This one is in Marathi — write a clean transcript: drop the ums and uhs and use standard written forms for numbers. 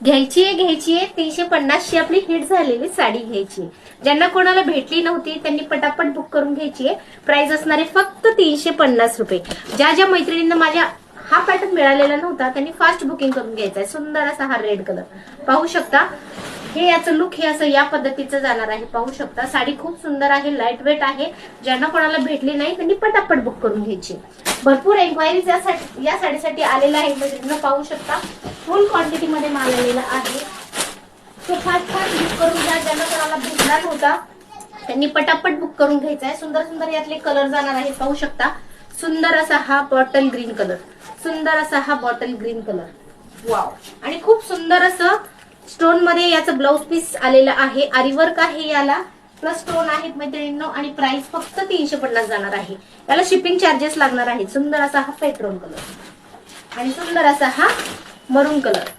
घ्यायची आहे 350ची आपली हिट झालेली साडी घ्यायची. ज्यांना कोणाला भेटली नव्हती त्यांनी पटापट बुक करून घ्यायची आहे. प्राइस असणारे फक्त 350 रुपये. ज्या ज्या मैत्रिणींना माझ्या हा पॅटर्न मिळालेला नव्हता त्यांनी फास्ट बुकिंग करून घ्यायचा आहे. सुंदर असा हा रेड कलर पाहू शकता. हे याचं लुक हे असं या पद्धतीचं जाणार आहे. पाहू शकता साडी खूप सुंदर आहे, लाईट वेट आहे. ज्यांना कोणाला भेटली नाही त्यांनी पटापट बुक करून घ्यायची. भरपूर एन्क्वायरीज या साडीसाठी आलेला आहे. मैत्रिणींनो पाहू शकता फुल क्वांटिटी मध्ये माल आलेला आहे. तो फास्ट बुक करून घ्या. ज्यांना कोणाला भेटला नव्हता त्यांनी पटापट बुक करून घ्यायचा आहे. सुंदर सुंदर यातले कलर जाणार आहे. पाहू शकता सुंदर असा हा बॉटल ग्रीन कलर, सुंदर असा हा बॉटल ग्रीन कलर, वाव. आणि खूप सुंदर असं स्टोन मध्ये याचं ब्लाउज पीस आलेलं आहे. आरीवर्क आहे याला, प्लस स्टोन आहेत मैत्रिणींनो. आणि प्राइस फक्त 350 जाणार आहे. याला शिपिंग चार्जेस लागणार आहेत. सुंदर असा हा पेट्रोल कलर आणि सुंदर असा हा मरून कलर.